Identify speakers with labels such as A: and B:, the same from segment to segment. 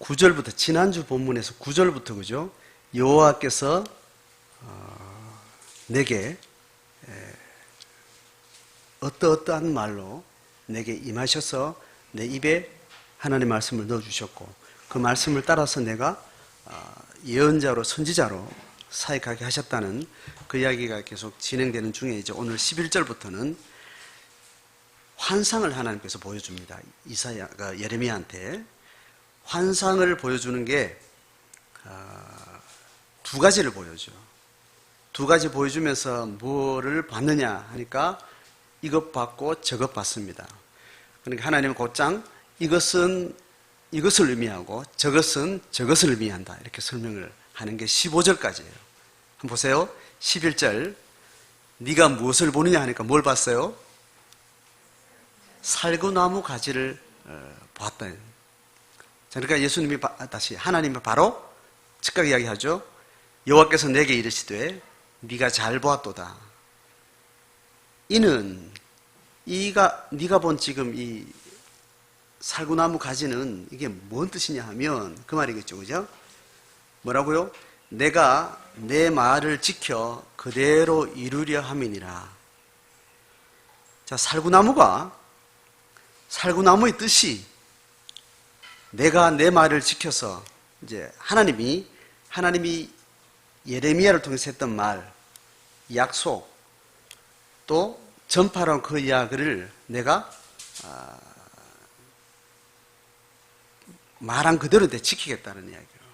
A: 9절부터, 지난주 본문에서 9절부터, 그죠? 여호와께서 내게 어떠한 말로 내게 임하셔서 내 입에 하나님의 말씀을 넣어주셨고, 그 말씀을 따라서 내가 예언자로, 선지자로 사역하게 하셨다는 그 이야기가 계속 진행되는 중에, 이제 오늘 11절부터는 환상을 하나님께서 보여줍니다. 예레미야한테 환상을 보여주는 게 두 가지를 보여줘. 두 가지 보여주면서 뭐를 받느냐 하니까 이것 받고 저것 받습니다. 그러니까 하나님은 곧장 이것은 이것을 의미하고 저것은 저것을 의미한다, 이렇게 설명을 하는 게 15절까지예요. 한번 보세요. 11절, 네가 무엇을 보느냐 하니까 뭘 봤어요? 살구나무 가지를 보았다. 자, 그러니까 예수님이 다시 하나님이 바로 즉각 이야기하죠. 여호와께서 내게 이르시되 네가 잘 보았도다. 이는 네가 본 지금 이 살구나무 가지는 이게 뭔 뜻이냐 하면 그 말이겠죠, 그죠? 뭐라고요? 내가 내 말을 지켜 그대로 이루려 함이니라. 자, 살구나무의 뜻이 내가 내 말을 지켜서, 이제 하나님이 예레미야를 통해서 했던 말, 약속, 또 전파라는 그 이야기를 내가 말한 그대로 내 지키겠다는 이야기예요.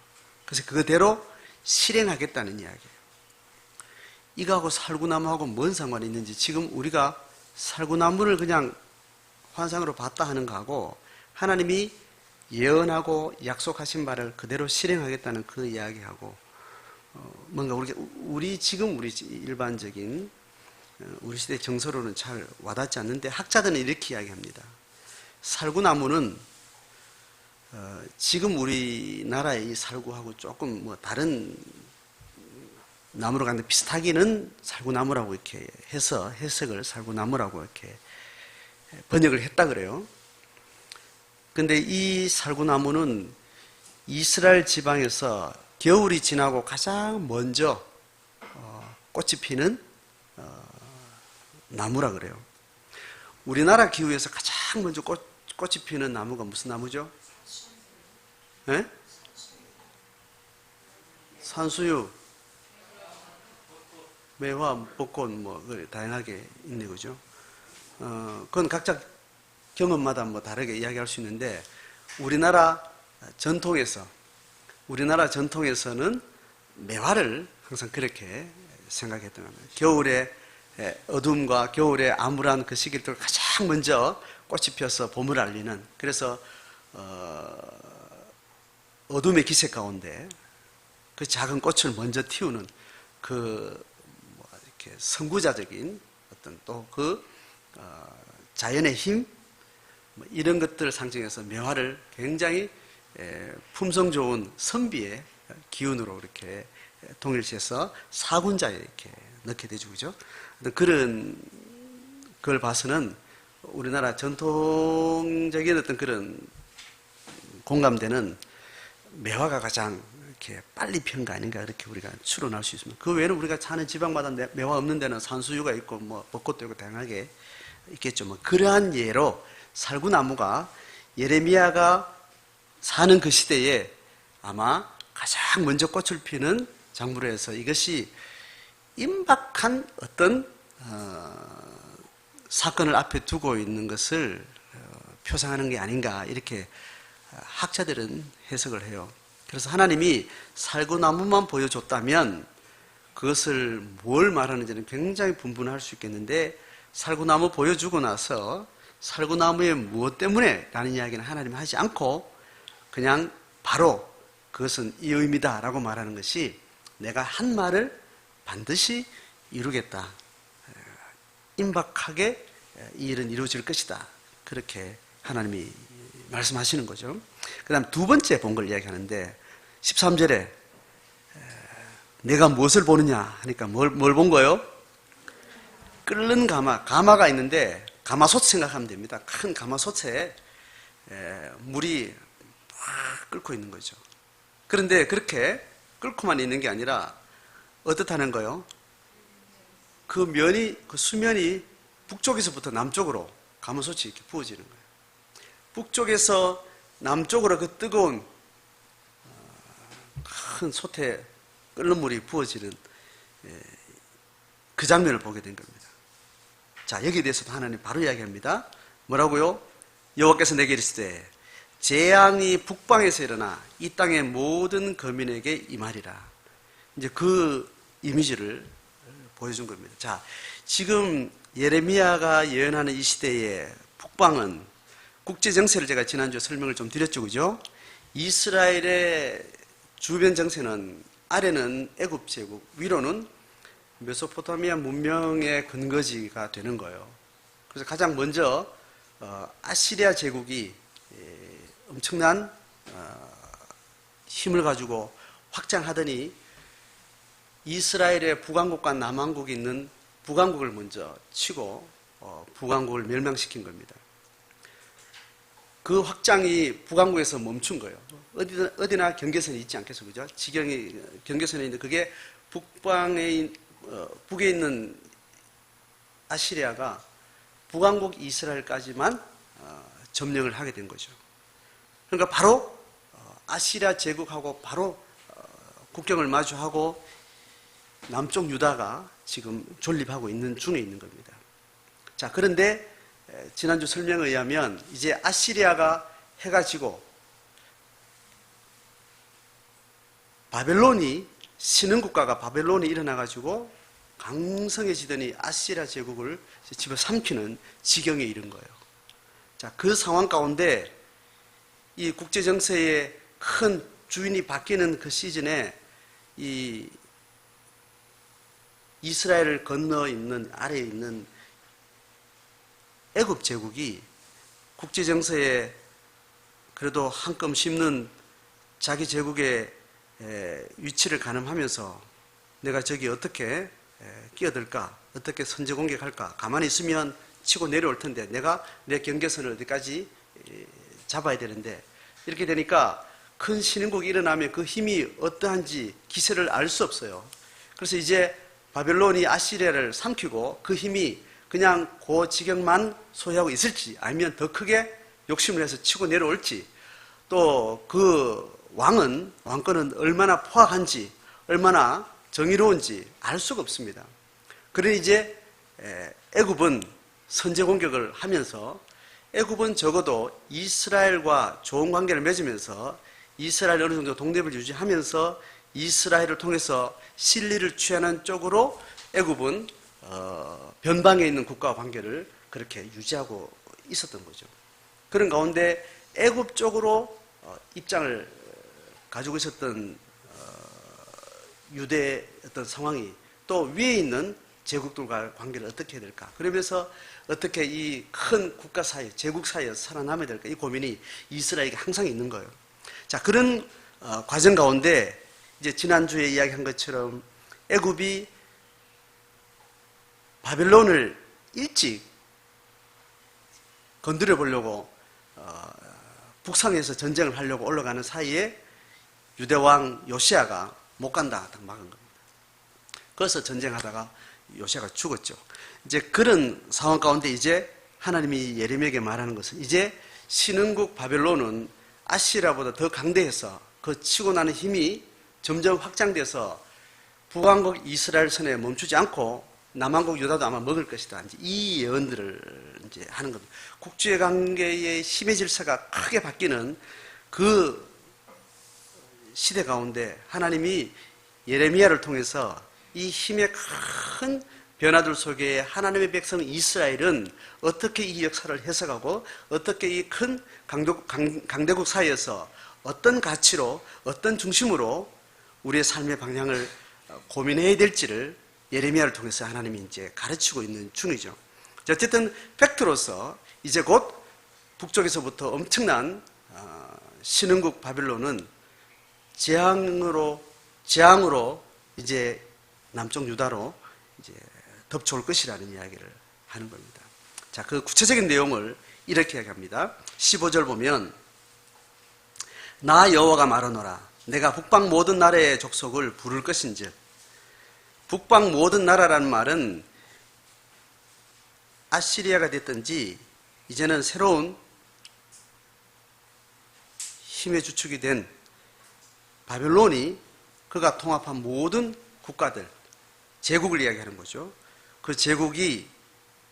A: 그래서 그대로 실행하겠다는 이야기예요. 이거하고 살구나무하고 뭔 상관이 있는지, 지금 우리가 살구나무를 그냥 환상으로 봤다 하는 거하고 하나님이 예언하고 약속하신 바를 그대로 실행하겠다는 그 이야기하고 뭔가 우리 일반적인 우리 시대 정서로는 잘 와닿지 않는데, 학자들은 이렇게 이야기합니다. 살구나무는 지금 우리나라의 이 살구하고 조금 뭐 다른 나무로 가는데 비슷하기는 살구나무라고 이렇게 해서 해석을 살구나무라고 이렇게 번역을 했다 그래요. 근데 이 살구나무는 이스라엘 지방에서 겨울이 지나고 가장 먼저 꽃이 피는 나무라 그래요. 우리나라 기후에서 가장 먼저 꽃이 피는 나무가 무슨 나무죠? 네? 산수유, 매화, 벚꽃, 뭐 다양하게 있네, 그죠? 그건 각자 경험마다 뭐 다르게 이야기할 수 있는데, 우리나라 전통에서는 매화를 항상 그렇게 생각했던 겁니다. 겨울에 어둠과 겨울에 암울한 그 시기를 가장 먼저 꽃이 피어서 봄을 알리는, 그래서 어둠의 기세 가운데 그 작은 꽃을 먼저 틔우는 이렇게 선구자적인 어떤 또 자연의 힘, 이런 것들을 상징해서 매화를 굉장히 품성 좋은 선비의 기운으로 이렇게 동일시해서 사군자에 이렇게 넣게 되죠, 그죠? 그런 걸 봐서는 우리나라 전통적인 어떤 그런 공감되는 매화가 가장 이렇게 빨리 피는 거 아닌가, 이렇게 우리가 추론할 수 있습니다. 그 외에는 우리가 사는 지방마다 매화 없는 데는 산수유가 있고 뭐 벚꽃도 있고 다양하게 있겠죠. 뭐 그러한 예로 살구나무가 예레미야가 사는 그 시대에 아마 가장 먼저 꽃을 피는 작물로 해서 이것이 임박한 어떤 사건을 앞에 두고 있는 것을 표상하는 게 아닌가, 이렇게 학자들은 해석을 해요. 그래서 하나님이 살구나무만 보여줬다면 그것을 뭘 말하는지는 굉장히 분분할 수 있겠는데, 살구나무 보여주고 나서 살구나무의 무엇 때문에 라는 이야기는 하나님이 하지 않고 그냥 바로 그것은 이 의미다 라고 말하는 것이, 내가 한 말을 반드시 이루겠다, 임박하게 이 일은 이루어질 것이다, 그렇게 하나님이 말씀하시는 거죠. 그 다음 두 번째 본 걸 이야기하는데, 13절에 내가 무엇을 보느냐 하니까 뭘 본 거예요? 끓는 가마가 있는데, 가마솥 생각하면 됩니다. 큰 가마솥에 물이 막 끓고 있는 거죠. 그런데 그렇게 끓고만 있는 게 아니라 어떻다는 거요? 그 수면이 북쪽에서부터 남쪽으로 가무솥이 이렇게 부어지는 거예요. 북쪽에서 남쪽으로 그 뜨거운 큰 솥에 끓는 물이 부어지는 그 장면을 보게 된 겁니다. 자, 여기에 대해서도 하나님 바로 이야기합니다. 뭐라고요? 여호와께서 내게 이르시되 재앙이 북방에서 일어나 이 땅의 모든 거민에게 임하리라. 이제 그 이미지를 보여준 겁니다. 자, 지금 예레미야가 예언하는 이 시대의 북방은 국제 정세를 제가 지난주에 설명을 좀 드렸죠, 그죠? 이스라엘의 주변 정세는 아래는 애굽 제국, 위로는 메소포타미아 문명의 근거지가 되는 거예요. 그래서 가장 먼저 아시리아 제국이 엄청난 힘을 가지고 확장하더니 이스라엘의 북왕국과 남왕국이 있는 북왕국을 먼저 치고 북왕국을 멸망시킨 겁니다. 그 확장이 북왕국에서 멈춘 거예요. 어디나 경계선이 있지 않겠어, 그죠? 지경이 경계선이 있는데 그게 북에 있는 아시리아가 북왕국 이스라엘까지만 점령을 하게 된 거죠. 그러니까 바로 아시리아 제국하고 바로 국경을 마주하고 남쪽 유다가 지금 존립하고 있는 중에 있는 겁니다. 자, 그런데 지난주 설명에 의하면 이제 아시리아가 해가 지고 바벨론이 신흥국가가 바벨론이 일어나가지고 강성해지더니 아시리아 제국을 집어삼키는 지경에 이른 거예요. 자, 그 상황 가운데 이 국제정세의 큰 주인이 바뀌는 그 시즌에 이 이스라엘을 건너 있는 아래에 있는 애굽 제국이 국제정세에 그래도 한껏 씹는 자기 제국의 위치를 가늠하면서 내가 저기 어떻게 끼어들까, 어떻게 선제 공격할까, 가만히 있으면 치고 내려올 텐데 내가 내 경계선을 어디까지 잡아야 되는데, 이렇게 되니까 큰 신흥국이 일어나면 그 힘이 어떠한지 기세를 알 수 없어요. 그래서 이제 바벨론이 아시리아를 삼키고 그 힘이 그냥 그 지경만 소유하고 있을지 아니면 더 크게 욕심을 해서 치고 내려올지, 또 그 왕권은 얼마나 포악한지 얼마나 정의로운지 알 수가 없습니다. 그러니 이제 애굽은 선제 공격을 하면서 애굽은 적어도 이스라엘과 좋은 관계를 맺으면서 이스라엘 어느 정도 독립을 유지하면서 이스라엘을 통해서 실리를 취하는 쪽으로 애굽은 변방에 있는 국가와 관계를 그렇게 유지하고 있었던 거죠. 그런 가운데 애굽 쪽으로 입장을 가지고 있었던 유대의 어떤 상황이 또 위에 있는 제국들과 관계를 어떻게 해야 될까? 그러면서 어떻게 이 큰 국가 사이, 제국 사이에서 살아남아야 될까? 이 고민이 이스라엘에게 항상 있는 거예요. 자, 그런 과정 가운데 이제 지난주에 이야기한 것처럼 애굽이 바벨론을 일찍 건드려 보려고 북상에서 전쟁을 하려고 올라가는 사이에 유대왕 요시야가 못 간다 딱 막은 겁니다. 그래서 전쟁하다가 요시야가 죽었죠. 이제 그런 상황 가운데 이제 하나님이 예레미야에게 말하는 것은 이제 신흥국 바벨론은 아시리아보다 더 강대해서 그 치고 나는 힘이 점점 확장돼서 북왕국 이스라엘 선에 멈추지 않고 남왕국 유다도 아마 먹을 것이다. 이제 이 예언들을 이제 하는 겁니다. 국제 관계의 힘의 질서가 크게 바뀌는 그 시대 가운데 하나님이 예레미야를 통해서 이 힘의 큰 변화들 속에 하나님의 백성 이스라엘은 어떻게 이 역사를 해석하고 어떻게 이 큰 강대국 사이에서 어떤 가치로 어떤 중심으로 우리의 삶의 방향을 고민해야 될지를 예레미야를 통해서 하나님이 이제 가르치고 있는 중이죠. 어쨌든 팩트로서 이제 곧 북쪽에서부터 엄청난 신흥국 바벨론은 재앙으로 이제 남쪽 유다로 이제 덮쳐올 것이라는 이야기를 하는 겁니다. 자, 그 구체적인 내용을 이렇게 이야기합니다. 15절 보면 나 여호와가 말하노라. 내가 북방 모든 나라의 족속을 부를 것인즉. 북방 모든 나라라는 말은 아시리아가 됐든지 이제는 새로운 힘의 주축이 된 바벨론이 그가 통합한 모든 국가들, 제국을 이야기하는 거죠. 그 제국이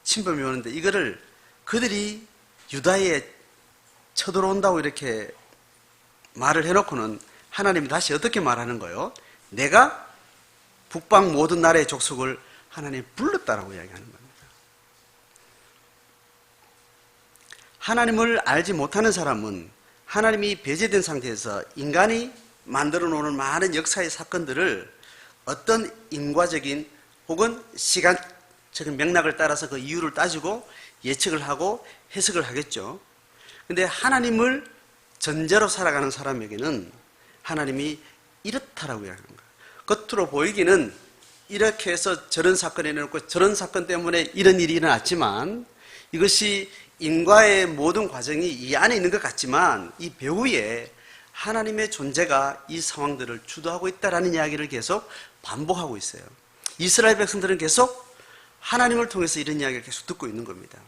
A: 침범이 오는데 이거를 그들이 유다에 쳐들어온다고 이렇게 말을 해놓고는 하나님이 다시 어떻게 말하는 거예요? 내가 북방 모든 나라의 족속을 하나님이 불렀다라고 이야기하는 겁니다. 하나님을 알지 못하는 사람은 하나님이 배제된 상태에서 인간이 만들어 놓는 많은 역사의 사건들을 어떤 인과적인 혹은 시간적인 맥락을 따라서 그 이유를 따지고 예측을 하고 해석을 하겠죠. 근데 하나님을 전제로 살아가는 사람에게는 하나님이 이렇다라고 이야기하는 거예요. 겉으로 보이기는 이렇게 해서 저런 사건이 일어났고 저런 사건 때문에 이런 일이 일어났지만 이것이 인과의 모든 과정이 이 안에 있는 것 같지만 이 배후에 하나님의 존재가 이 상황들을 주도하고 있다라는 이야기를 계속 반복하고 있어요. 이스라엘 백성들은 계속 하나님을 통해서 이런 이야기를 계속 듣고 있는 겁니다.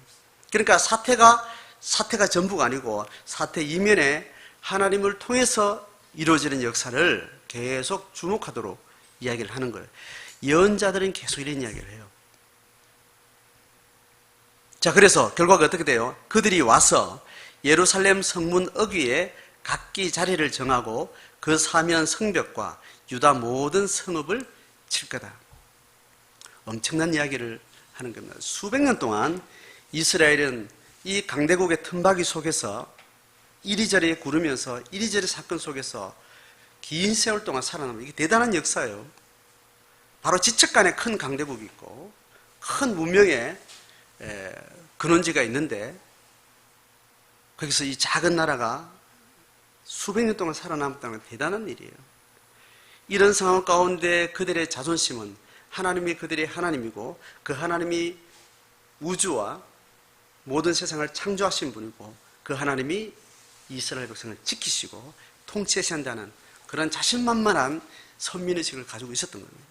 A: 그러니까 사태가 전부가 아니고 사태 이면에 하나님을 통해서 이루어지는 역사를 계속 주목하도록 이야기를 하는 거예요. 예언자들은 계속 이런 이야기를 해요. 자, 그래서 결과가 어떻게 돼요? 그들이 와서 예루살렘 성문 어귀에 각기 자리를 정하고 그 사면 성벽과 유다 모든 성읍을 칠 거다. 엄청난 이야기를 하는 겁니다. 수백 년 동안 이스라엘은 이 강대국의 틈바귀 속에서 이리저리 구르면서 이리저리 사건 속에서 긴 세월 동안 살아남은 이게 대단한 역사예요. 바로 지척간에 큰 강대국이 있고 큰 문명의 근원지가 있는데 거기서 이 작은 나라가 수백 년 동안 살아남았다는 건 대단한 일이에요. 이런 상황 가운데 그들의 자존심은 하나님이 그들의 하나님이고 그 하나님이 우주와 모든 세상을 창조하신 분이고 그 하나님이 이스라엘 백성을 지키시고 통치하신다는 그런 자신만만한 선민의식을 가지고 있었던 겁니다.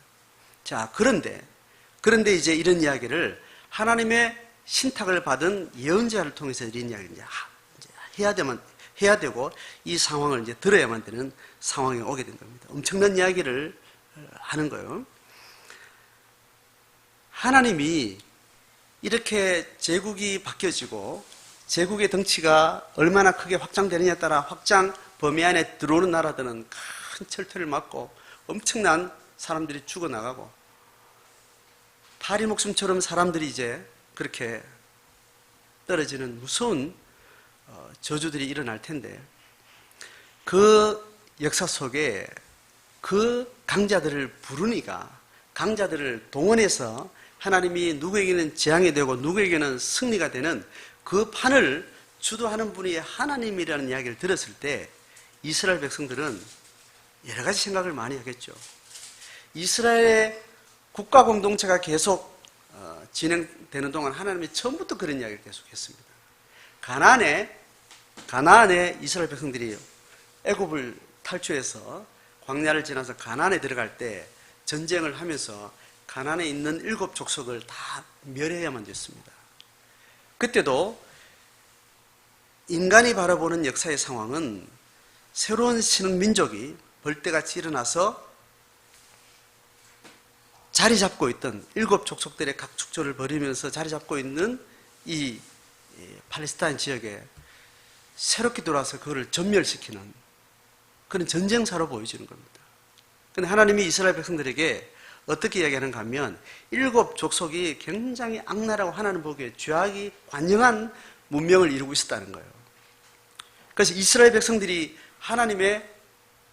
A: 자, 그런데 이제 이런 이야기를 하나님의 신탁을 받은 예언자를 통해서 이런 이야기를 이제 해야 되고 이 상황을 이제 들어야만 되는 상황에 오게 된 겁니다. 엄청난 이야기를 하는 거예요. 하나님이 이렇게 제국이 바뀌어지고 제국의 덩치가 얼마나 크게 확장되느냐에 따라 확장 범위 안에 들어오는 나라들은 큰 철퇴를 맞고 엄청난 사람들이 죽어나가고 파리 목숨처럼 사람들이 이제 그렇게 떨어지는 무서운 저주들이 일어날 텐데 그 역사 속에 그 강자들을 부르니까 강자들을 동원해서 하나님이 누구에게는 재앙이 되고 누구에게는 승리가 되는 그 판을 주도하는 분이 하나님이라는 이야기를 들었을 때 이스라엘 백성들은 여러 가지 생각을 많이 하겠죠. 이스라엘의 국가 공동체가 계속 진행되는 동안 하나님이 처음부터 그런 이야기를 계속했습니다. 가나안에 이스라엘 백성들이 애굽을 탈출해서 광야를 지나서 가나안에 들어갈 때 전쟁을 하면서 가나안에 있는 7 족속을 다 멸해야만 됐습니다. 그때도 인간이 바라보는 역사의 상황은 새로운 신흥민족이 벌떼같이 일어나서 자리 잡고 있던 7 족속들의 각 축조를 벌이면서 자리 잡고 있는 이 팔레스타인 지역에 새롭게 들어와서 그거를 전멸시키는 그런 전쟁사로 보여지는 겁니다. 그런데 하나님이 이스라엘 백성들에게 어떻게 이야기하는가 하면 7 족속이 굉장히 악랄하고 하나님 보기에 죄악이 관영한 문명을 이루고 있었다는 거예요. 그래서 이스라엘 백성들이 하나님의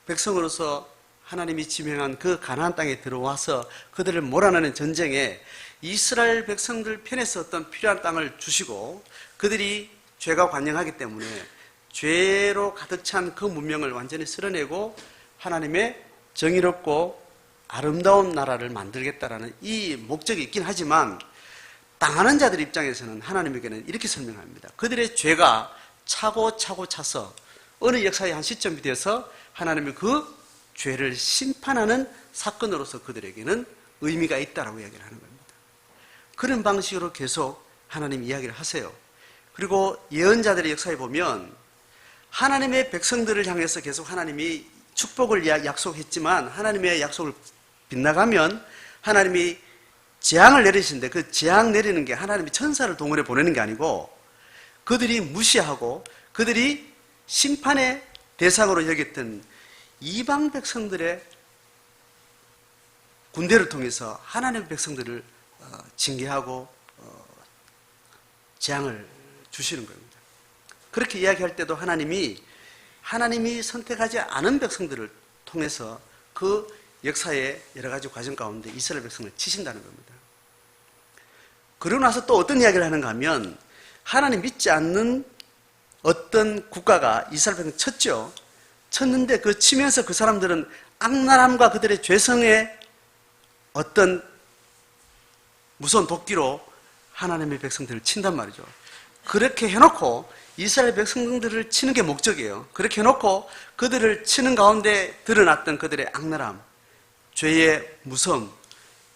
A: 백성으로서 하나님이 지명한 그 가나안 땅에 들어와서 그들을 몰아내는 전쟁에 이스라엘 백성들 편에서 어떤 필요한 땅을 주시고 그들이 죄가 관영하기 때문에 죄로 가득 찬 그 문명을 완전히 쓸어내고 하나님의 정의롭고 아름다운 나라를 만들겠다라는 이 목적이 있긴 하지만 당하는 자들 입장에서는 하나님에게는 이렇게 설명합니다. 그들의 죄가 차고 차서 어느 역사의 한 시점이 되어서 하나님이 그 죄를 심판하는 사건으로서 그들에게는 의미가 있다라고 이야기를 하는 겁니다. 그런 방식으로 계속 하나님 이야기를 하세요. 그리고 예언자들의 역사에 보면 하나님의 백성들을 향해서 계속 하나님이 축복을 약속했지만 하나님의 약속을 빗나가면 하나님이 재앙을 내리시는데 그 재앙 내리는 게 하나님이 천사를 동원해 보내는 게 아니고 그들이 무시하고 그들이 심판의 대상으로 여겼던 이방 백성들의 군대를 통해서 하나님의 백성들을 징계하고 재앙을 주시는 겁니다. 그렇게 이야기할 때도 하나님이 선택하지 않은 백성들을 통해서 그 역사의 여러 가지 과정 가운데 이스라엘 백성을 치신다는 겁니다. 그러고 나서 또 어떤 이야기를 하는가 하면 하나님 믿지 않는 어떤 국가가 이스라엘 백성을 쳤죠. 쳤는데 그 치면서 그 사람들은 악랄함과 그들의 죄성의 어떤 무서운 도끼로 하나님의 백성들을 친단 말이죠. 그렇게 해놓고 이스라엘 백성들을 치는 게 목적이에요. 그렇게 해놓고 그들을 치는 가운데 드러났던 그들의 악랄함, 죄의 무서움,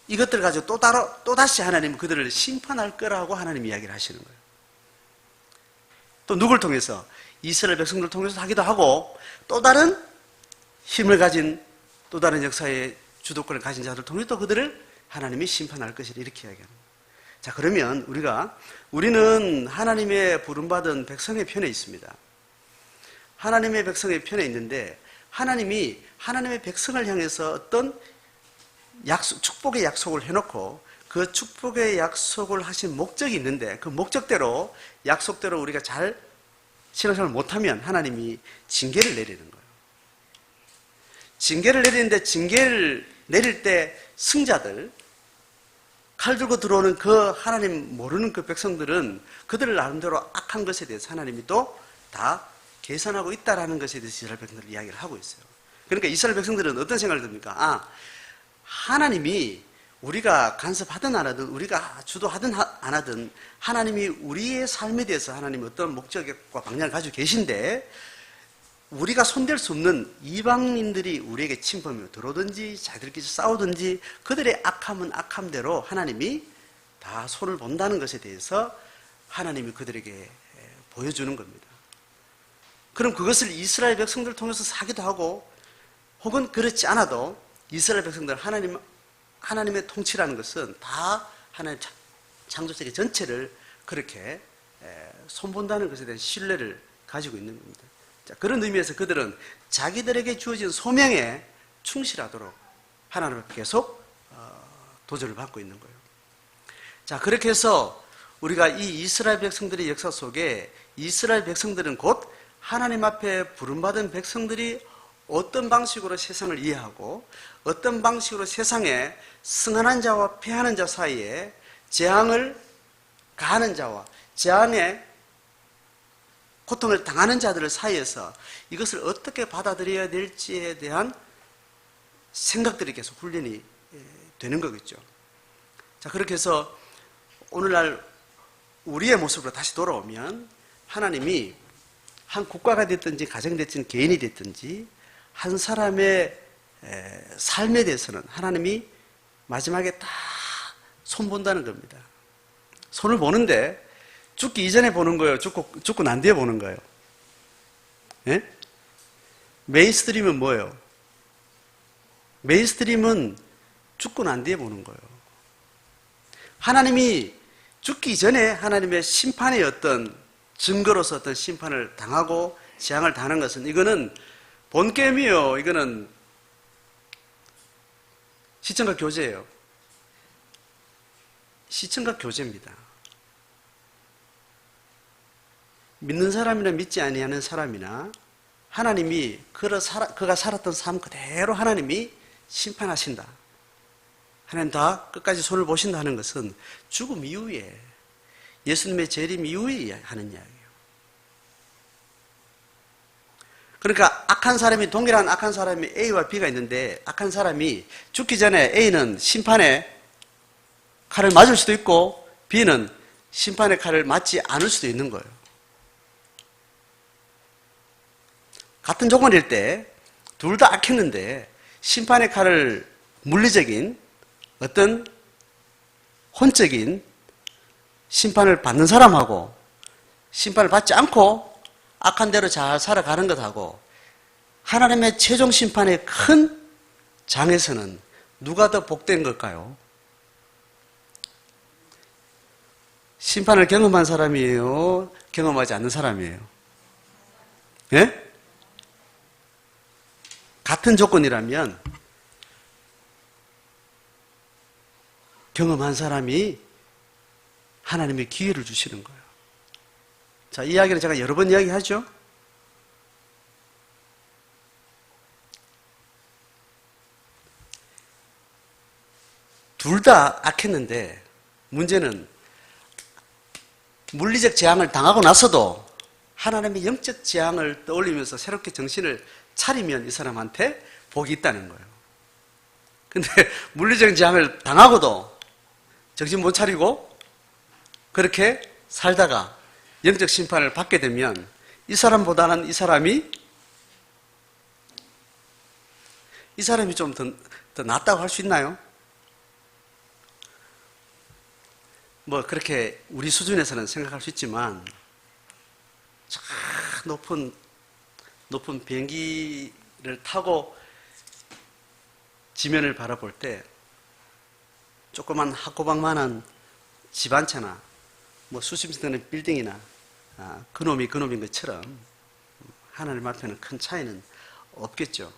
A: 이것들을 가지고 또다시 하나님은 그들을 심판할 거라고 하나님 이야기를 하시는 거예요. 또 누굴 통해서? 이스라엘 백성들을 통해서 하기도 하고 또 다른 힘을 가진 또 다른 역사의 주도권을 가진 자들을 통해서 또 그들을 하나님이 심판할 것이라 이렇게 이야기합니다. 자, 그러면 우리는 하나님의 부름받은 백성의 편에 있습니다. 하나님의 백성의 편에 있는데 하나님이 하나님의 백성을 향해서 어떤 축복의 약속을 해놓고 그 축복의 약속을 하신 목적이 있는데 그 목적대로 약속대로 우리가 잘 신앙생활을 못하면 하나님이 징계를 내리는 거예요. 징계를 내리는데 징계를 내릴 때 승자들, 칼 들고 들어오는 그 하나님 모르는 그 백성들은 그들을 나름대로 악한 것에 대해서 하나님이 또 다 계산하고 있다라는 것에 대해서 이스라엘 백성들 이야기를 하고 있어요. 그러니까 이스라엘 백성들은 어떤 생각을 듭니까? 하나님이 우리가 간섭하든 안 하든 우리가 주도하든 안 하든 하나님이 우리의 삶에 대해서 하나님이 어떤 목적과 방향을 가지고 계신데 우리가 손댈 수 없는 이방인들이 우리에게 침범해 들어오든지 자기들끼리 싸우든지 그들의 악함은 악함대로 하나님이 다 손을 본다는 것에 대해서 하나님이 그들에게 보여주는 겁니다. 그럼 그것을 이스라엘 백성들을 통해서 사기도 하고 혹은 그렇지 않아도 이스라엘 백성들 하나님의 통치라는 것은 다 하나님 창조세계 전체를 그렇게 손본다는 것에 대한 신뢰를 가지고 있는 겁니다. 자, 그런 의미에서 그들은 자기들에게 주어진 소명에 충실하도록 하나님 앞에 계속 도전을 받고 있는 거예요. 자, 그렇게 해서 우리가 이 이스라엘 백성들의 역사 속에 이스라엘 백성들은 곧 하나님 앞에 부름받은 백성들이 어떤 방식으로 세상을 이해하고 어떤 방식으로 세상에 승하는 자와 패하는 자 사이에 재앙을 가하는 자와 재앙에 고통을 당하는 자들 사이에서 이것을 어떻게 받아들여야 될지에 대한 생각들이 계속 훈련이 되는 거겠죠. 자, 그렇게 해서 오늘날 우리의 모습으로 다시 돌아오면 하나님이 한 국가가 됐든지 가정이 됐든지 개인이 됐든지 한 사람의 삶에 대해서는 하나님이 마지막에 다 손본다는 겁니다. 손을 보는데 죽기 이전에 보는 거예요? 죽고 난 뒤에 보는 거예요? 예? 메인스트림은 뭐예요? 메인스트림은 죽고 난 뒤에 보는 거예요. 하나님이 죽기 전에 하나님의 심판의 어떤 증거로서 어떤 심판을 당하고 재앙을 당하는 것은 이거는 본 게임이에요. 이거는 시청각 교제예요. 시청각 교제입니다. 믿는 사람이나 믿지 아니하는 사람이나 하나님이 그가 살았던 삶 그대로 하나님이 심판하신다. 하나님 다 끝까지 손을 보신다 하는 것은 죽음 이후에 예수님의 재림 이후에 하는 이야기예요. 그러니까 악한 사람이 동일한 악한 사람이 A와 B가 있는데 악한 사람이 죽기 전에 A는 심판의 칼을 맞을 수도 있고 B는 심판의 칼을 맞지 않을 수도 있는 거예요. 같은 조건일 때 둘 다 악했는데 심판의 칼을 물리적인 어떤 혼적인 심판을 받는 사람하고 심판을 받지 않고 악한 대로 잘 살아가는 것하고 하나님의 최종 심판의 큰 장에서는 누가 더 복된 걸까요? 심판을 경험한 사람이에요? 경험하지 않는 사람이에요? 예? 같은 조건이라면 경험한 사람이 하나님의 기회를 주시는 거예요. 자, 이 이야기를 제가 여러 번 이야기하죠. 둘 다 악했는데 문제는 물리적 재앙을 당하고 나서도 하나님의 영적 재앙을 떠올리면서 새롭게 정신을 차리면 이 사람한테 복이 있다는 거예요. 근데 물리적 재앙을 당하고도 정신 못 차리고 그렇게 살다가 영적 심판을 받게 되면 이 사람보다는 이 사람이 좀 더 낫다고 할 수 있나요? 뭐 그렇게 우리 수준에서는 생각할 수 있지만 저 높은 비행기를 타고 지면을 바라볼 때 조그만 학고방만한 집 한 채나 뭐 수십 층 되는 빌딩이나 그놈인 것처럼 하나님 앞에는 큰 차이는 없겠죠.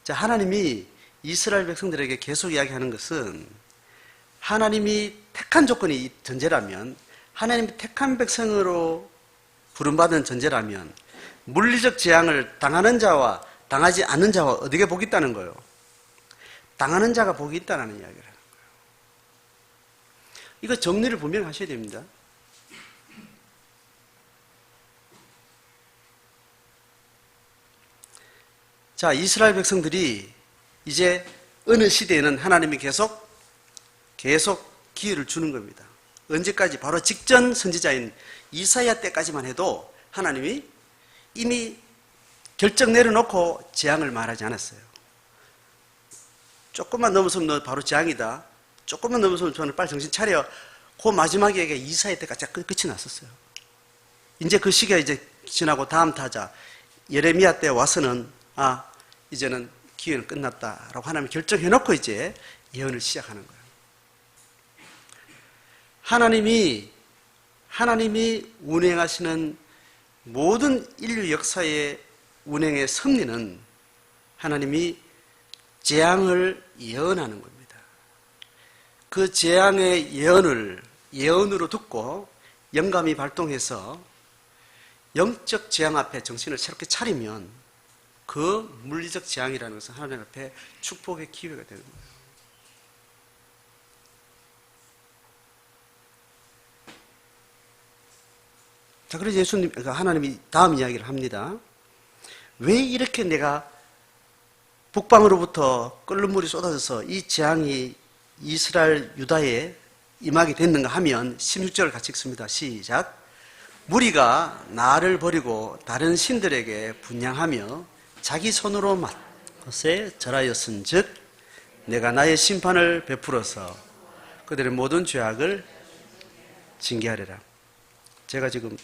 A: 자, 하나님이 이스라엘 백성들에게 계속 이야기하는 것은 하나님이 택한 조건이 전제라면, 하나님이 택한 백성으로 부름받은 전제라면 물리적 재앙을 당하는 자와 당하지 않는 자와 어디에 복이 있다는 거예요? 당하는 자가 복이 있다는 이야기를 하는 거예요. 이거 정리를 분명히 하셔야 됩니다. 자, 이스라엘 백성들이 이제 어느 시대에는 하나님이 계속 기회를 주는 겁니다. 언제까지? 바로 직전 선지자인 이사야 때까지만 해도 하나님이 이미 결정 내려놓고 재앙을 말하지 않았어요. 조금만 넘어서면 너 바로 재앙이다. 조금만 넘어서면 저는 빨리 정신 차려. 그 마지막에 이사야 때까지 끝이 났었어요. 이제 그 시기가 이제 지나고 다음 타자 예레미야 때 와서는 이제는 기회는 끝났다라고 하나님이 결정해놓고 이제 예언을 시작하는 거예요. 하나님이 운행하시는 모든 인류 역사의 운행의 섭리는 하나님이 재앙을 예언하는 겁니다. 그 재앙의 예언으로 듣고 영감이 발동해서 영적 재앙 앞에 정신을 새롭게 차리면 그 물리적 재앙이라는 것은 하나님 앞에 축복의 기회가 되는 거예요. 자, 그래서 하나님이 다음 이야기를 합니다. 왜 이렇게 내가 북방으로부터 끓는 물이 쏟아져서 이 재앙이 이스라엘 유다에 임하게 됐는가 하면 16절을 같이 읽습니다. 시작. 무리가 나를 버리고 다른 신들에게 분향하며 자기 손으로 만 것에 절하였은즉 내가 나의 심판을 베풀어서 그들의 모든 죄악을 징계하리라. 제가 지금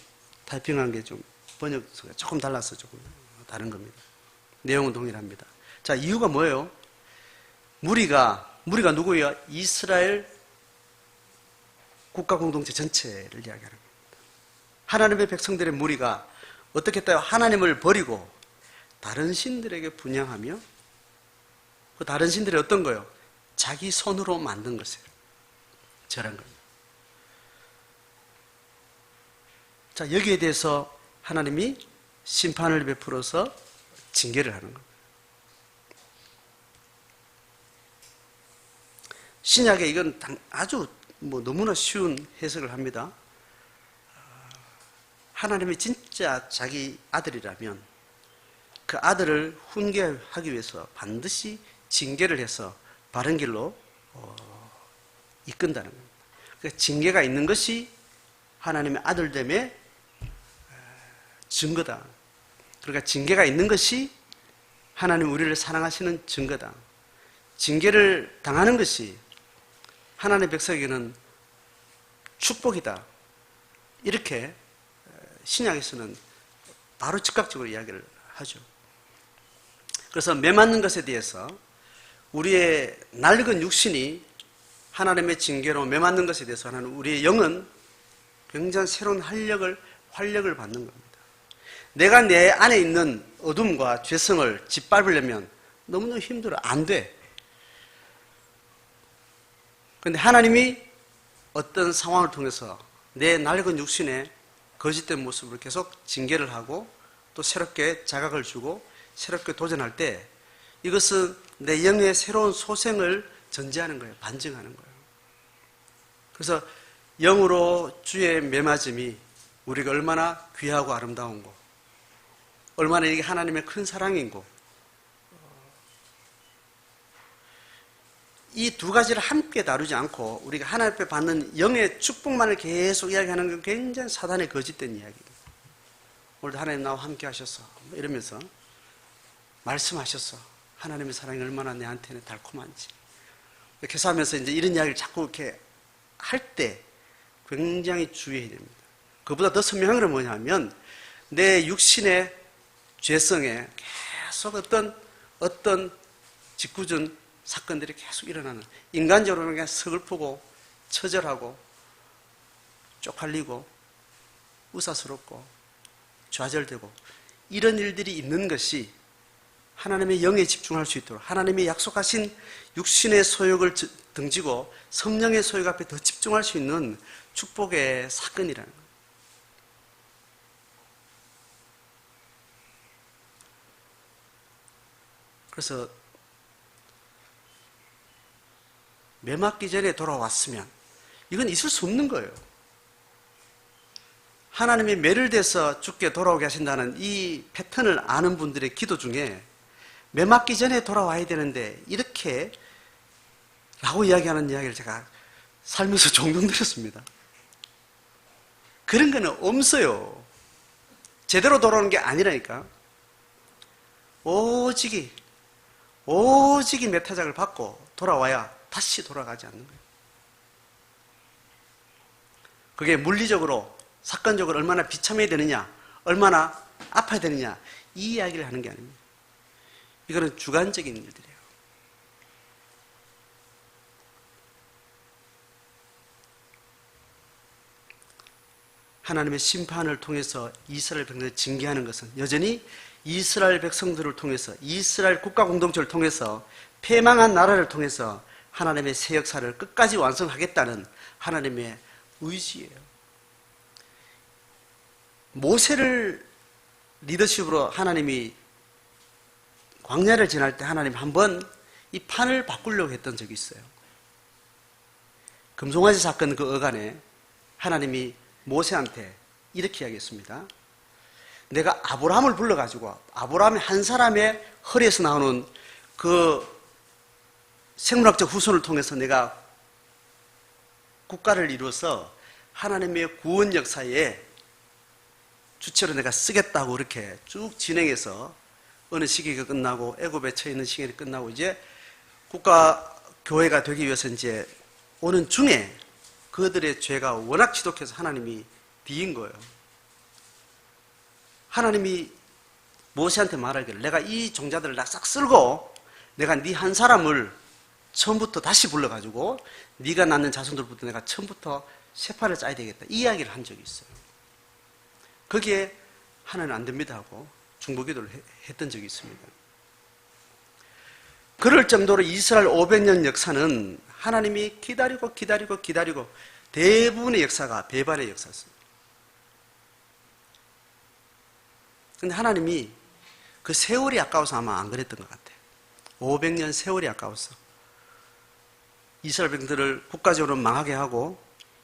A: 타이핑한 게 좀 번역서가 조금 달라서 조금 다른 겁니다. 내용은 동일합니다. 자, 이유가 뭐예요? 무리가 누구예요? 이스라엘 국가 공동체 전체를 이야기하는 겁니다. 하나님의 백성들의 무리가 어떻게 했다요? 하나님을 버리고 다른 신들에게 분향하며 그 다른 신들이 어떤 거예요? 자기 손으로 만든 것이에요. 저런 겁니다. 자, 여기에 대해서 하나님이 심판을 베풀어서 징계를 하는 겁니다. 신약에 이건 아주 너무나 쉬운 해석을 합니다. 하나님이 진짜 자기 아들이라면 그 아들을 훈계하기 위해서 반드시 징계를 해서 바른 길로 이끈다는 겁니다. 그러니까 징계가 있는 것이 하나님의 아들됨의 증거다. 그러니까 징계가 있는 것이 하나님 우리를 사랑하시는 증거다. 징계를 당하는 것이 하나님의 백성에게는 축복이다. 이렇게 신약에서는 바로 즉각적으로 이야기를 하죠. 그래서 매 맞는 것에 대해서 우리의 낡은 육신이 하나님의 징계로 매 맞는 것에 대해서 하나님 우리의 영은 굉장히 새로운 활력을 받는 겁니다. 내가 내 안에 있는 어둠과 죄성을 짓밟으려면 너무너무 힘들어. 안 돼. 그런데 하나님이 어떤 상황을 통해서 내 낡은 육신의 거짓된 모습을 계속 징계를 하고 또 새롭게 자각을 주고 새롭게 도전할 때 이것은 내 영의 새로운 소생을 전제하는 거예요. 반증하는 거예요. 그래서 영으로 주의 매맞음이 우리가 얼마나 귀하고 아름다운고 얼마나 이게 하나님의 큰 사랑인고 이 두 가지를 함께 다루지 않고 우리가 하나님 앞에 받는 영의 축복만을 계속 이야기하는 건 굉장히 사단의 거짓된 이야기입니다. 오늘도 하나님 나와 함께 하셔서 이러면서 말씀하셨어. 하나님의 사랑이 얼마나 내한테는 달콤한지. 이렇게 해서 하면서 이제 이런 이야기를 자꾸 이렇게 할 때 굉장히 주의해야 됩니다. 그보다 더 선명한 건 뭐냐면 내 육신의 죄성에 계속 어떤 짓궂은 사건들이 계속 일어나는 인간적으로는 그냥 서글프고 처절하고 쪽팔리고 우사스럽고 좌절되고 이런 일들이 있는 것이 하나님의 영에 집중할 수 있도록 하나님이 약속하신 육신의 소욕을 등지고 성령의 소욕 앞에 더 집중할 수 있는 축복의 사건이라는 거예요. 그래서 매 맞기 전에 돌아왔으면 이건 있을 수 없는 거예요. 하나님이 매를 대서 죽게 돌아오게 하신다는 이 패턴을 아는 분들의 기도 중에 매 맞기 전에 돌아와야 되는데 이렇게 라고 이야기하는 이야기를 제가 살면서 종종 들었습니다. 그런 거는 없어요. 제대로 돌아오는 게 아니라니까. 오직이 몇 타작을 받고 돌아와야 다시 돌아가지 않는 거예요. 그게 물리적으로 사건적으로 얼마나 비참해야 되느냐 얼마나 아파야 되느냐 이 이야기를 하는 게 아닙니다. 이거는 주관적인 일들이에요. 하나님의 심판을 통해서 이스라엘 백성을 징계하는 것은 여전히 이스라엘 백성들을 통해서 이스라엘 국가 공동체를 통해서 패망한 나라를 통해서 하나님의 새 역사를 끝까지 완성하겠다는 하나님의 의지예요. 모세를 리더십으로 하나님이 광야를 지날 때 하나님 한번 이 판을 바꾸려고 했던 적이 있어요. 금송아지 사건 그 어간에 하나님이 모세한테 이렇게 이야기했습니다. 내가 아브라함을 불러가지고 아브라함의 한 사람의 허리에서 나오는 그 생물학적 후손을 통해서 내가 국가를 이루어서 하나님의 구원 역사에 주체로 내가 쓰겠다고 이렇게 쭉 진행해서 어느 시기가 끝나고 애굽에 처해 있는 시기가 끝나고 이제 국가 교회가 되기 위해서 이제 오는 중에 그들의 죄가 워낙 지독해서 하나님이 비인 거예요. 하나님이 모세한테 말하기를 내가 이 종자들을 다 싹 쓸고 내가 네 한 사람을 처음부터 다시 불러가지고 네가 낳는 자손들부터 내가 처음부터 세파를 짜야 되겠다 이 이야기를 한 적이 있어요. 거기에 하나는 안 됩니다 하고 중보기도를 했던 적이 있습니다. 그럴 정도로 이스라엘 500년 역사는 하나님이 기다리고 대부분의 역사가 배반의 역사였습니다. 근데 하나님이 그 세월이 아까워서 아마 안 그랬던 것 같아요. 500년 세월이 아까워서 이스라엘 백성들을 국가적으로 망하게 하고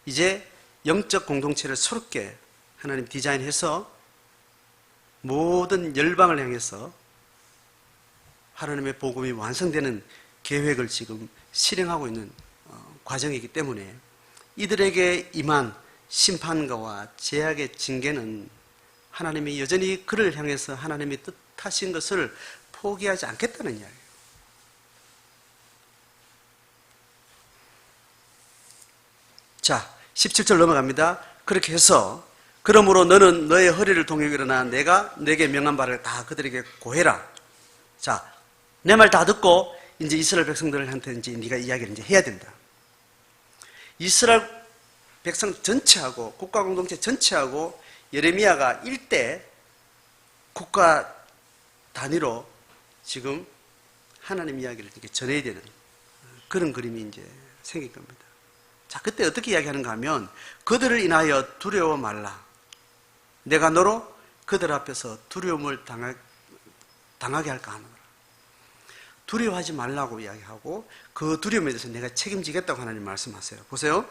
A: 이제 영적 공동체를 새롭게 하나님 디자인해서 모든 열방을 향해서 하나님의 복음이 완성되는 계획을 지금 실행하고 있는 과정이기 때문에 이들에게 임한 심판과와 제약의 징계는 하나님이 여전히 그를 향해서 하나님이 뜻하신 것을 포기하지 않겠다는 이야기예요. 자, 17절 넘어갑니다. 그렇게 해서 그러므로 너는 너의 허리를 동이고 일어나 내가 내게 명한 바를 다 그들에게 고해라. 자, 내 말 다 듣고 이제 이스라엘 백성들한테 이제 네가 이야기를 이제 해야 된다. 이스라엘 백성 전체하고 국가 공동체 전체하고 예레미야가 일대 국가 단위로 지금 하나님 이야기를 이렇게 전해야 되는 그런 그림이 이제 생길 겁니다. 자, 그때 어떻게 이야기하는가 하면 그들을 인하여 두려워 말라. 내가 너로 그들 앞에서 두려움을 당하게 할까 하노라. 두려워하지 말라고 이야기하고 그 두려움에 대해서 내가 책임지겠다고 하나님 말씀하세요. 보세요.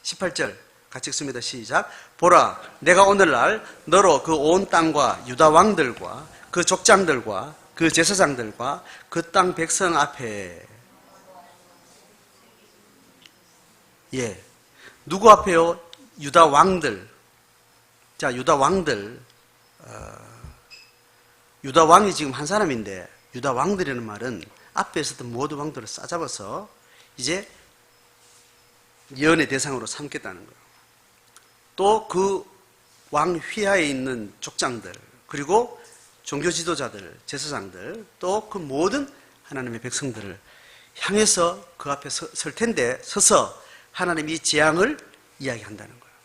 A: 18절 같이 읽습니다. 시작. 보라, 내가 오늘날 너로 그 온 땅과 유다 왕들과 그 족장들과 그 제사장들과 그 땅 백성 앞에, 예, 누구 앞에요? 유다 왕들. 자, 유다 왕들, 유다 왕이 지금 한 사람인데 유다 왕들이라는 말은 앞에 있었던 모든 왕들을 싸잡아서 이제 예언의 대상으로 삼겠다는 거예요. 또 그 왕 휘하에 있는 족장들, 그리고 종교 지도자들, 제사장들, 또 그 모든 하나님의 백성들을 향해서 그 앞에 설 텐데 서서 하나님이 재앙을 이야기한다는 거예요.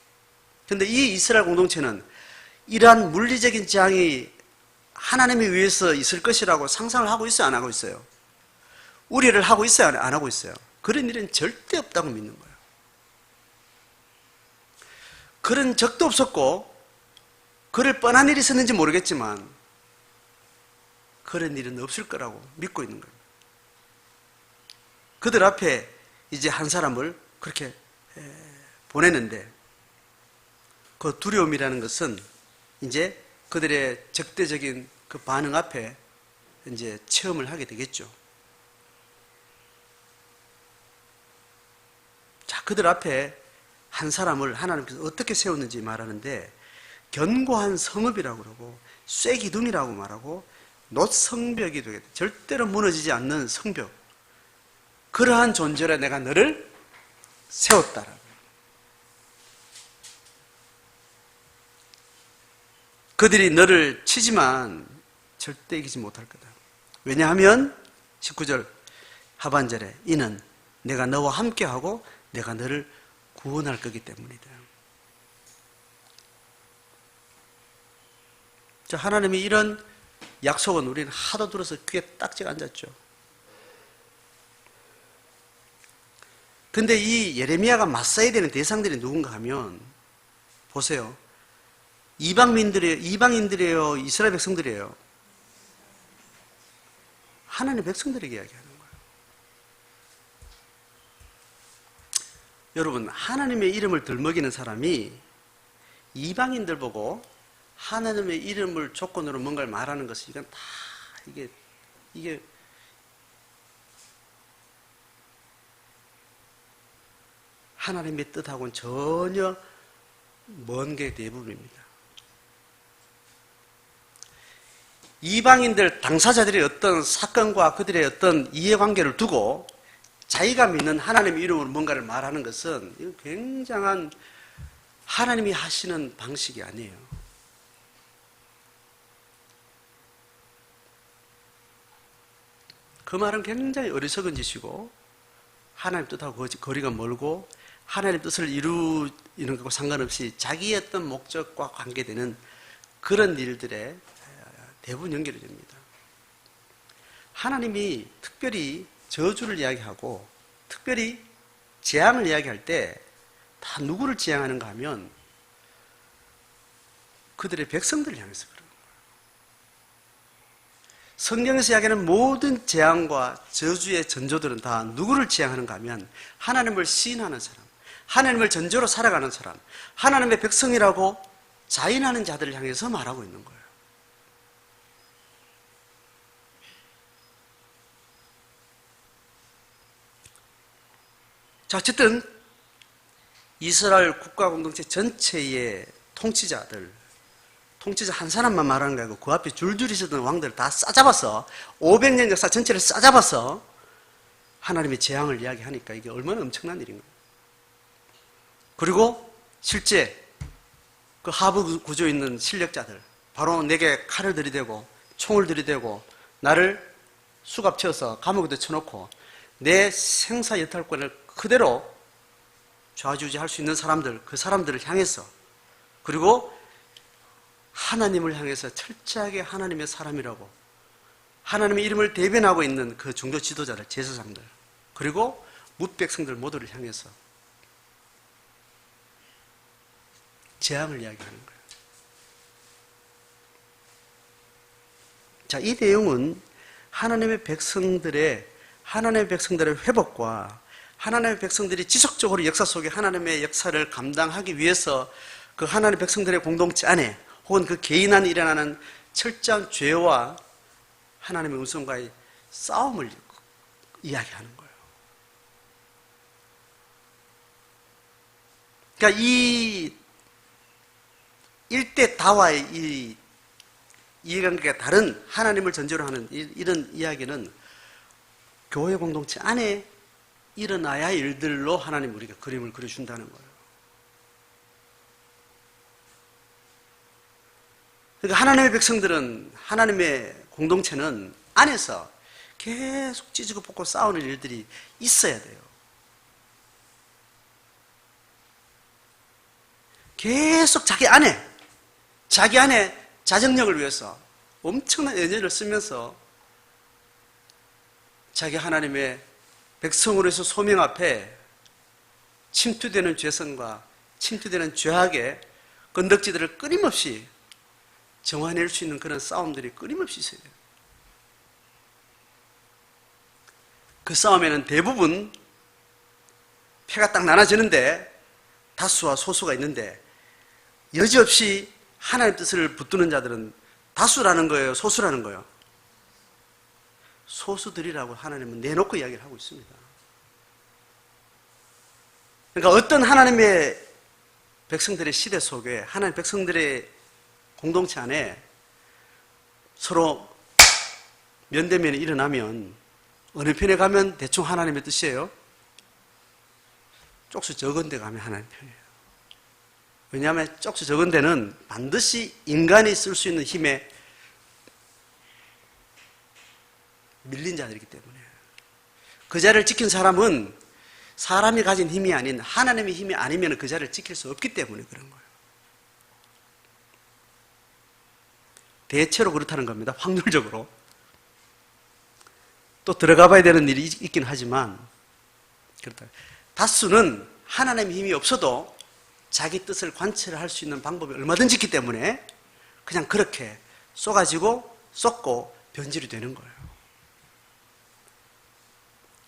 A: 그런데 이 이스라엘 공동체는 이러한 물리적인 재앙이 하나님에 의해서 있을 것이라고 상상을 하고 있어요, 안 하고 있어요? 우려를 하고 있어요, 안 하고 있어요? 그런 일은 절대 없다고 믿는 거예요. 그런 적도 없었고 그럴 뻔한 일이 있었는지 모르겠지만 그런 일은 없을 거라고 믿고 있는 거예요. 그들 앞에 이제 한 사람을 그렇게 보내는데 그 두려움이라는 것은 이제 그들의 적대적인 그 반응 앞에 이제 체험을 하게 되겠죠. 자, 그들 앞에 한 사람을 하나님께서 어떻게 세웠는지 말하는데 견고한 성읍이라고 그러고 쇠기둥이라고 말하고 놋성벽이 되겠다. 절대로 무너지지 않는 성벽. 그러한 존재로 내가 너를 세웠다라고. 그들이 너를 치지만 절대 이기지 못할 거다. 왜냐하면 19절 하반절에 이는 내가 너와 함께하고 내가 너를 구원할 거기 때문이다. 자, 하나님이 이런 약속은 우리는 하도 들어서 귀에 딱지가 앉았죠. 근데 이 예레미야가 맞서야 되는 대상들이 누군가 하면 보세요. 이방인들이에요, 이스라엘 백성들이에요. 하나님의 백성들에게 이야기하는 거예요. 여러분, 하나님의 이름을 들먹이는 사람이 이방인들 보고 하나님의 이름을 조건으로 뭔가를 말하는 것이 이건 다 이게 하나님의 뜻하고는 전혀 먼 게 대부분입니다. 이방인들 당사자들의 어떤 사건과 그들의 어떤 이해관계를 두고 자기가 믿는 하나님의 이름으로 뭔가를 말하는 것은 굉장한 하나님이 하시는 방식이 아니에요. 그 말은 굉장히 어리석은 짓이고 하나님 뜻하고 거리가 멀고 하나님 뜻을 이루는 것과 상관없이 자기의 어떤 목적과 관계되는 그런 일들에 대부분 연결이 됩니다. 하나님이 특별히 저주를 이야기하고 특별히 재앙을 이야기할 때 다 누구를 재앙하는가 하면 그들의 백성들을 향해서 그래요. 성경에서 이야기하는 모든 재앙과 저주의 전조들은 다 누구를 재앙하는가 하면 하나님을 시인하는 사람, 하나님을 전조로 살아가는 사람, 하나님의 백성이라고 자인하는 자들을 향해서 말하고 있는 거예요. 자, 어쨌든 이스라엘 국가 공동체 전체의 통치자들, 통치자 한 사람만 말하는 게 아니고 그 앞에 줄줄이 서던 왕들을 다 싸잡아서 500년 역사 전체를 싸잡아서 하나님의 재앙을 이야기하니까 이게 얼마나 엄청난 일인가요? 그리고 실제 그 하부 구조에 있는 실력자들, 바로 내게 칼을 들이대고 총을 들이대고 나를 수갑채워서 감옥에도 쳐놓고 내 생사 여탈권을 그대로 좌지우지할 수 있는 사람들, 그 사람들을 향해서, 그리고 하나님을 향해서 철저하게 하나님의 사람이라고 하나님의 이름을 대변하고 있는 그 종교 지도자들, 제사장들, 그리고 뭇백성들 모두를 향해서 재앙을 이야기하는 거예요. 자, 이 내용은 하나님의 백성들의 회복과 하나님의 백성들이 지속적으로 역사 속에 하나님의 역사를 감당하기 위해서 그 하나님의 백성들의 공동체 안에 혹은 그 개인 안에 일어나는 철저한 죄와 하나님의 음성과의 싸움을 이야기하는 거예요. 그러니까 이 일대 다와의 이 이해관계가 다른 하나님을 전제로 하는 이런 이야기는 교회 공동체 안에 일어나야 할 일들로 하나님 우리가 그림을 그려준다는 거예요. 그러니까 하나님의 백성들은, 하나님의 공동체는 안에서 계속 찢고 뽑고 싸우는 일들이 있어야 돼요. 계속 자기 안에 자정력을 위해서 엄청난 에너지를 쓰면서 자기 하나님의 백성으로서 소명 앞에 침투되는 죄성과 침투되는 죄악의 건덕지들을 끊임없이 정화낼 수 있는 그런 싸움들이 끊임없이 있어요. 그 싸움에는 대부분 패가 딱 나눠지는데 다수와 소수가 있는데 여지없이 하나님 뜻을 붙드는 자들은 다수라는 거예요, 소수라는 거예요? 소수들이라고 하나님은 내놓고 이야기를 하고 있습니다. 그러니까 어떤 하나님의 백성들의 시대 속에 하나님 백성들의 공동체 안에 서로 면대면이 일어나면 어느 편에 가면 대충 하나님의 뜻이에요? 쪽수 적은 데 가면 하나님 편이에요. 왜냐하면 쪽수 적은 데는 반드시 인간이 쓸 수 있는 힘에 밀린 자들이기 때문에 그 자리를 지킨 사람은 사람이 가진 힘이 아닌 하나님의 힘이 아니면 그 자리를 지킬 수 없기 때문에 그런 거예요. 대체로 그렇다는 겁니다. 확률적으로. 또 들어가 봐야 되는 일이 있긴 하지만 그렇다. 다수는 하나님의 힘이 없어도 자기 뜻을 관철할 수 있는 방법이 얼마든지 있기 때문에 그냥 그렇게 쏟고 변질이 되는 거예요.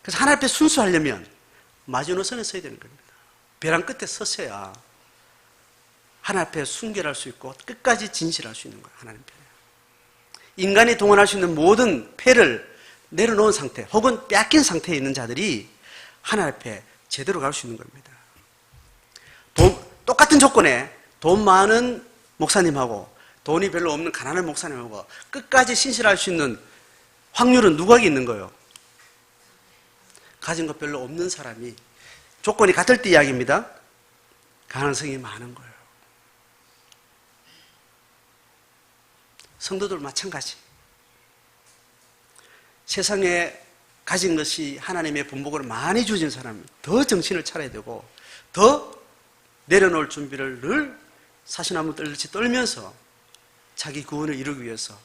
A: 그래서 하나님 앞에 순수하려면 마지노선에 서야 되는 겁니다. 벼랑 끝에 서서야 하나님 앞에 순결할 수 있고 끝까지 진실할 수 있는 거예요. 하나님 편에. 인간이 동원할 수 있는 모든 패를 내려놓은 상태 혹은 빼앗긴 상태에 있는 자들이 하나님 앞에 제대로 갈 수 있는 겁니다. 똑같은 조건에 돈 많은 목사님하고 돈이 별로 없는 가난한 목사님하고 끝까지 신실할 수 있는 확률은 누가 있는 거예요? 가진 것 별로 없는 사람이 조건이 같을 때 이야기입니다. 가능성이 많은 거예요. 성도들 마찬가지. 세상에 가진 것이 하나님의 분복을 많이 주신 사람은 더 정신을 차려야 되고 더 내려놓을 준비를 늘 사시나무 떨듯이 떨면서 자기 구원을 이루기 위해서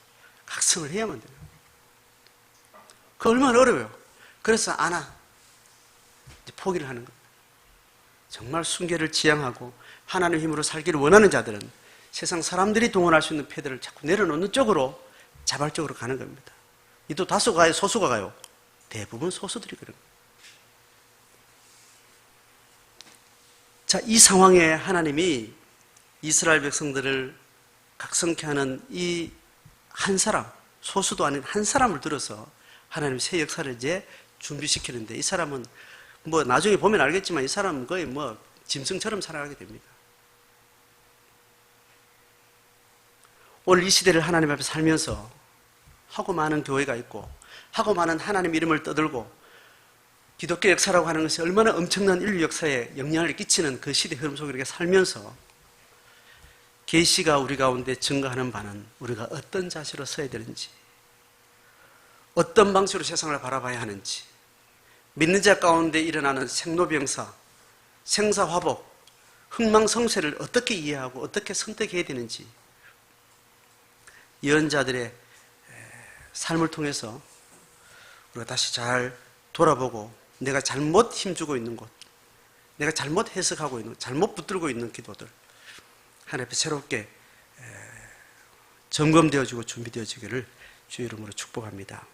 A: 각성을 해야만 돼요. 그거 얼마나 어려워요. 그래서 이제 포기를 하는 거예요. 정말 순결을 지향하고 하나님의 힘으로 살기를 원하는 자들은 세상 사람들이 동원할 수 있는 패들을 자꾸 내려놓는 쪽으로 자발적으로 가는 겁니다. 이도 다수가 가요, 소수가 가요? 대부분 소수들이 그런 거예요. 자, 이 상황에 하나님이 이스라엘 백성들을 각성케 하는 이 한 사람, 소수도 아닌 한 사람을 들어서 하나님 새 역사를 이제 준비시키는데 이 사람은 나중에 보면 알겠지만 이 사람은 거의 짐승처럼 살아가게 됩니다. 오늘 이 시대를 하나님 앞에 살면서 하고 많은 교회가 있고 하고 많은 하나님 이름을 떠들고 기독교 역사라고 하는 것이 얼마나 엄청난 인류 역사에 영향을 끼치는 그 시대 흐름 속에 이렇게 살면서 계시가 우리 가운데 증거하는 바는 우리가 어떤 자세로 서야 되는지, 어떤 방식으로 세상을 바라봐야 하는지, 믿는 자 가운데 일어나는 생로병사, 생사화복, 흥망성쇠를 어떻게 이해하고 어떻게 선택해야 되는지 예언자들의 삶을 통해서 우리가 다시 잘 돌아보고 내가 잘못 힘주고 있는 곳, 내가 잘못 해석하고 있는, 잘못 붙들고 있는 기도들 하나님 앞에 새롭게 점검되어지고 준비되어지기를 주의 이름으로 축복합니다.